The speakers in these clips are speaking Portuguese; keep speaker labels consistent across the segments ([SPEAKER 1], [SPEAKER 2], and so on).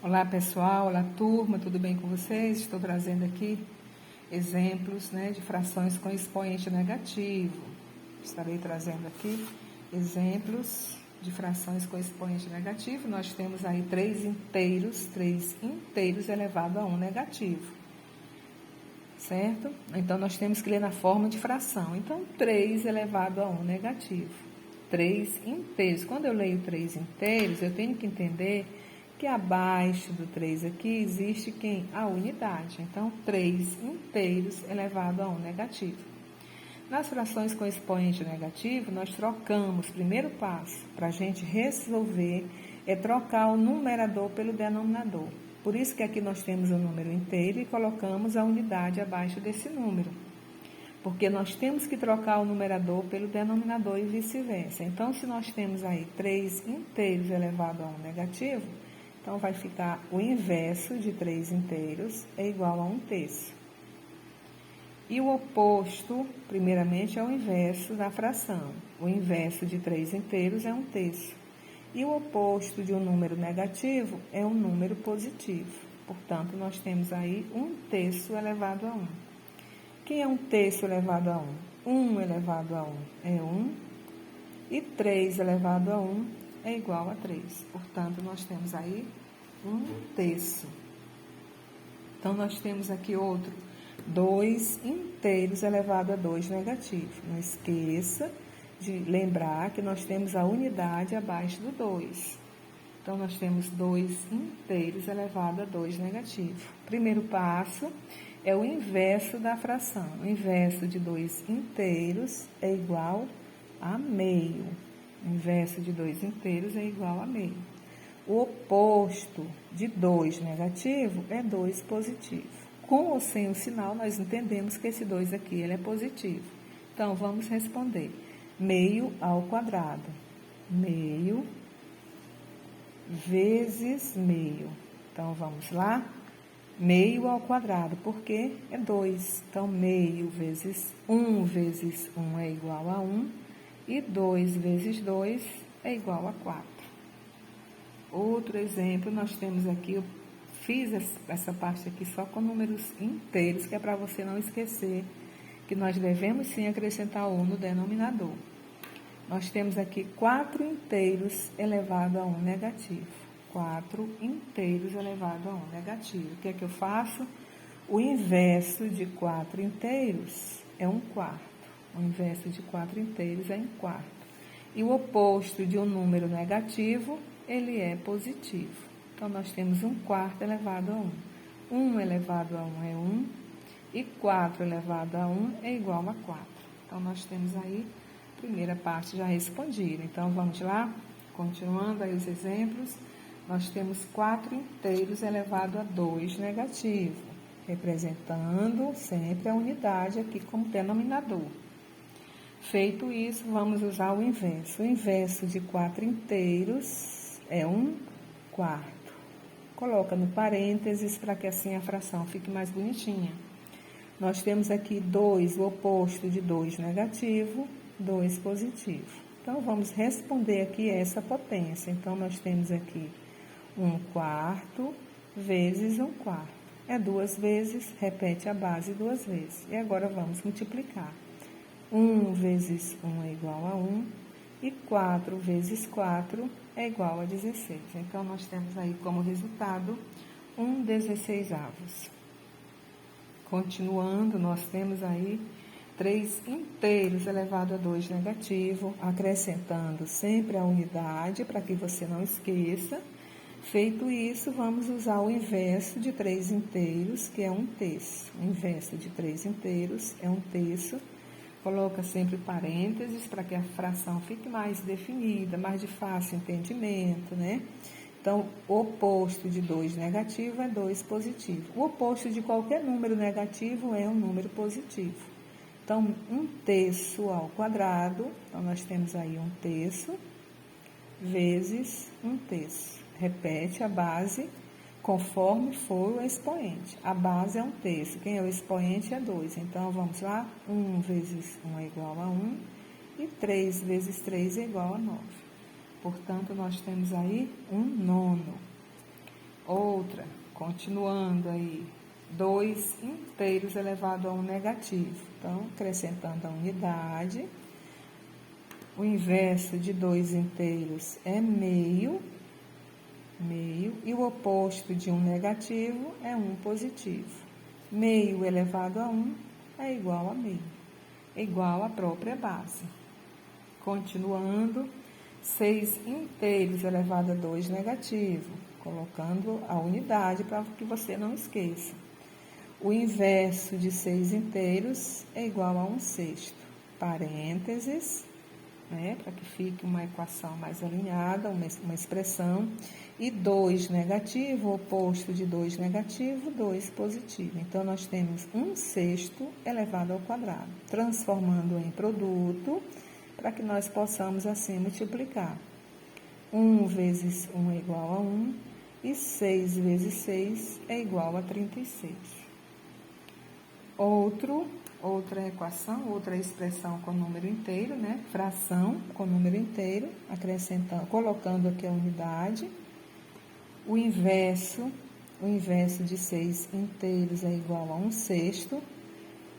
[SPEAKER 1] Olá pessoal, olá turma, tudo bem com vocês? Estou trazendo aqui exemplos de frações com expoente negativo. Estarei trazendo aqui exemplos de frações com expoente negativo. Nós temos aí 3 inteiros elevado a 1 negativo, certo? Então, nós temos que ler na forma de fração. Então, 3 elevado a 1 negativo. 3 inteiros. Quando eu leio 3 inteiros, eu tenho que entender que abaixo do 3 aqui existe quem? A unidade. Então, 3 inteiros elevado a 1 negativo. Nas frações com expoente negativo, nós trocamos, primeiro passo, para a gente resolver, é trocar o numerador pelo denominador. Por isso que aqui nós temos o número inteiro e colocamos a unidade abaixo desse número. Porque nós temos que trocar o numerador pelo denominador e vice-versa. Então, se nós temos aí 3 inteiros elevado a 1 negativo, então vai ficar o inverso de 3 inteiros é igual a 1/3. E o oposto, primeiramente, é o inverso da fração. O inverso de 3 inteiros é 1/3. E o oposto de um número negativo é um número positivo. Portanto, nós temos aí 1/3 elevado a 1. Quem é 1/3 elevado a 1? 1 elevado a 1 é 1. E 3 elevado a 1 é igual a 3. Portanto, nós temos aí 1/3. Então, nós temos aqui outro. 2 inteiros elevado a 2 negativo. Não esqueça de lembrar que nós temos a unidade abaixo do 2. Então, nós temos 2 inteiros elevado a 2 negativo. Primeiro passo é o inverso da fração. O inverso de 2 inteiros é igual a meio. O inverso de 2 inteiros é igual a meio. O oposto de 2 negativo é 2 positivo. Com ou sem o sinal, nós entendemos que esse 2 aqui ele é positivo. Então, vamos responder. Meio ao quadrado. Meio vezes meio. Então, vamos lá. Meio ao quadrado, porque é 2. Então, meio vezes 1 é igual a 1. E 2 vezes 2 é igual a 4. Outro exemplo, nós temos aqui, eu fiz essa parte aqui só com números inteiros, que é para você não esquecer que nós devemos sim acrescentar 1 no denominador. Nós temos aqui 4 inteiros elevado a 1 negativo. 4 inteiros elevado a 1 negativo. O que é que eu faço? O inverso de 4 inteiros é 1/4. O inverso de 4 inteiros é 1/4. E o oposto de um número negativo, ele é positivo. Então, nós temos 1/4 elevado a 1. 1 elevado a 1 é 1. E 4 elevado a 1 é igual a 4. Então, nós temos aí a primeira parte já respondida. Então, vamos lá? Continuando aí os exemplos. Nós temos 4 inteiros elevado a 2 negativo, representando sempre a unidade aqui como denominador. Feito isso, vamos usar o inverso. O inverso de 4 inteiros é 1/4. Coloca no parênteses para que assim a fração fique mais bonitinha. Nós temos aqui 2, o oposto de 2 negativo, 2 positivo. Então, vamos responder aqui essa potência. Então, nós temos aqui 1/4 vezes 1/4. É 2 vezes, repete a base 2 vezes. E agora, vamos multiplicar. 1 vezes 1 é igual a 1. E 4 vezes 4 é igual a 16. Então, nós temos aí como resultado 1/16. Continuando, nós temos aí 3 inteiros elevado a 2 negativo, acrescentando sempre a unidade, para que você não esqueça. Feito isso, vamos usar o inverso de 3 inteiros, que é 1/3. O inverso de 3 inteiros é 1/3. Coloca sempre parênteses para que a fração fique mais definida, mais de fácil entendimento, né? Então, o oposto de 2 negativo é 2 positivo. O oposto de qualquer número negativo é um número positivo. Então, 1/3 ao quadrado, então nós temos aí 1/3 vezes 1/3. Repete a base conforme for o expoente. A base é 1/3. Quem é o expoente é 2. Então, vamos lá. 1 vezes 1 é igual a 1. E 3 vezes 3 é igual a 9. Portanto, nós temos aí 1/9. Outro Continuando aí, 2 inteiros elevado a 1 negativo. Então, acrescentando a unidade, o inverso de 2 inteiros é meio, e o oposto de 1 negativo é 1 positivo. Meio elevado a 1 é igual a meio, é igual à própria base. Continuando, 6 inteiros elevado a 2 negativo, colocando a unidade para que você não esqueça. O inverso de 6 inteiros é igual a 1/6. Parênteses, né, para que fique uma equação mais alinhada, uma expressão. E 2 negativo, o oposto de 2 negativo, 2 positivo. Então, nós temos 1/6 elevado ao quadrado, transformando em produto, para que nós possamos assim multiplicar. 1 vezes 1 é igual a 1, e 6 vezes 6 é igual a 36. Outra equação, outra expressão com número inteiro, né? Fração com número inteiro, acrescentando, colocando aqui a unidade. O inverso de 6 inteiros é igual a 1/6,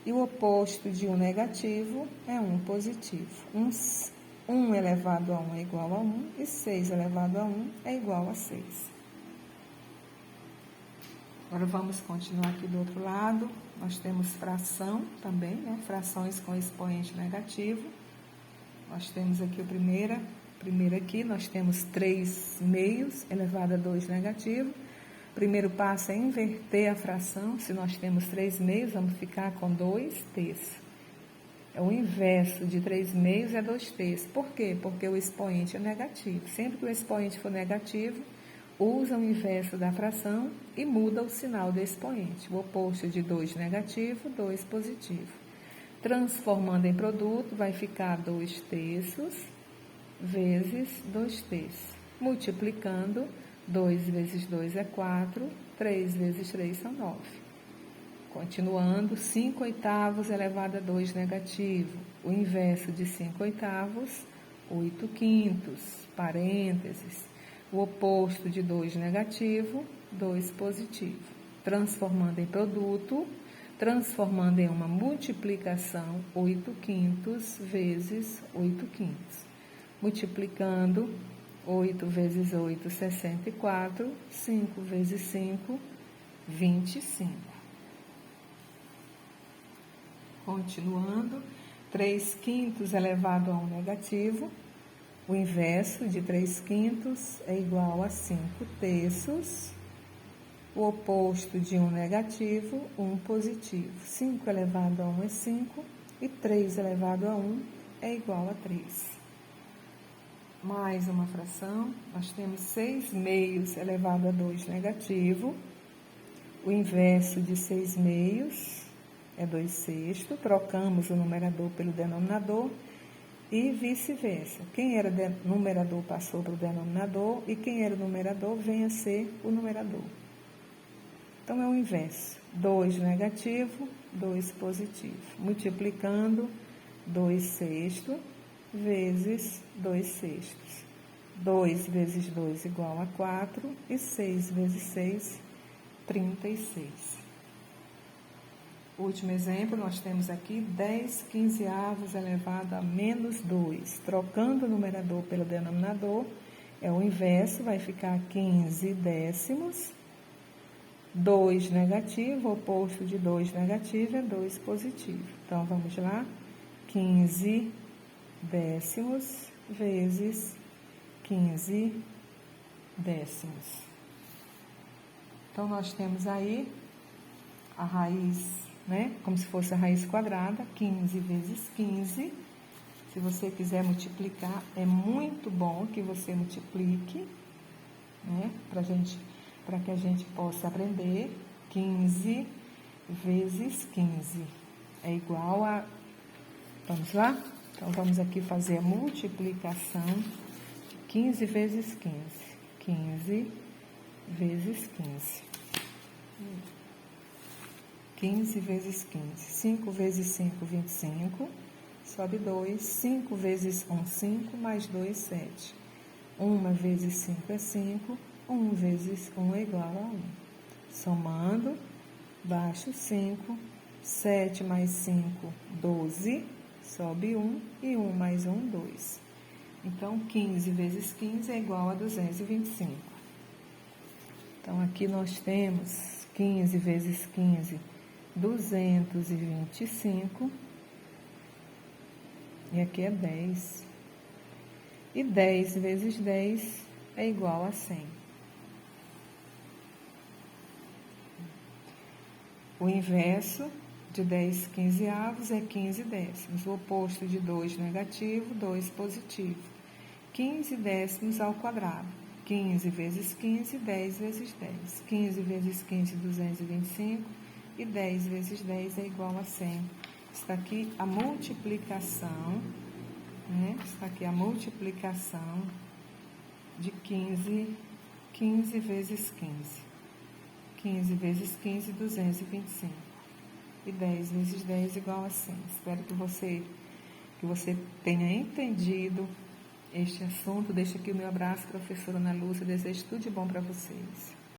[SPEAKER 1] e o oposto de 1 negativo é 1 positivo. 1 elevado a 1 é igual a 1, e 6 elevado a 1 é igual a 6. Agora, vamos continuar aqui do outro lado. Nós temos fração também, né? Frações com expoente negativo. Nós temos aqui o primeiro aqui, nós temos 3 meios elevado a 2 negativo. O primeiro passo é inverter a fração. Se nós temos 3 meios, vamos ficar com 2/3. O inverso de 3 meios é 2/3. Por quê? Porque o expoente é negativo. Sempre que o expoente for negativo, usa o inverso da fração e muda o sinal do expoente. O oposto de 2 negativo, 2 positivo. Transformando em produto, vai ficar 2/3 vezes 2/3. Multiplicando, 2 vezes 2 é 4, 3 vezes 3 são 9. Continuando, 5/8 elevado a 2 negativo. O inverso de 5/8, 8/5. Parênteses. O oposto de 2 negativo, 2 positivo. Transformando em produto, transformando em uma multiplicação, 8/5 vezes 8/5. Multiplicando, 8 vezes 8, 64. 5 vezes 5, 25. Continuando, 3/5 elevado a 1 negativo. O inverso de 3/5 é igual a 5/3. O oposto de 1 negativo, 1 positivo. 5 elevado a 1 é 5, e 3 elevado a 1 é igual a 3. Mais uma fração, nós temos 6 meios elevado a 2 negativo. O inverso de 6 meios é 2/6. Trocamos o numerador pelo denominador e vice-versa. Quem era numerador passou para o denominador, e quem era o numerador vem a ser o numerador. Então, é o inverso. 2 negativo, 2 positivo. Multiplicando, 2/6 vezes 2/6. 2 vezes 2 igual a 4, e 6 vezes 6, 36. Último exemplo, nós temos aqui 10/15 elevado a menos 2. Trocando o numerador pelo denominador, é o inverso, vai ficar 15 décimos. 2 negativo, o oposto de 2 negativo é 2 positivo. Então, vamos lá. 15 décimos vezes 15 décimos. Então, nós temos aí a raiz, né? Como se fosse a raiz quadrada, 15 vezes 15. Se você quiser multiplicar, é muito bom que você multiplique, né? Para que a gente possa aprender. 15 vezes 15 é igual a... Vamos lá? Então, vamos aqui fazer a multiplicação. 15 vezes 15. 15 vezes 15. 15 vezes 15. 5 vezes 5, 25. Sobe 2. 5 vezes 1, 5. Mais 2, 7. 1 vezes 5 é 5. 1 vezes 1 é igual a 1. Somando, baixo 5, 7 mais 5, 12, sobe 1, e 1 mais 1, 2. Então, 15 vezes 15 é igual a 225. Então, aqui nós temos 15 vezes 15, 225. E aqui é 10. E 10 vezes 10 é igual a 100. O inverso de 10 quinzeavos é 15 décimos. O oposto de 2 negativo, 2 positivo. 15 décimos ao quadrado. 15 vezes 15, 10 vezes 10. 15 vezes 15, 225. E 10 vezes 10 é igual a 100. Está aqui a multiplicação, né? Está aqui a multiplicação de 15 vezes 15. 15 vezes 15, 225. E 10 vezes 10 igual a 100. Espero que você tenha entendido este assunto. Deixo aqui o meu abraço, professora Ana Lúcia. Desejo tudo de bom para vocês.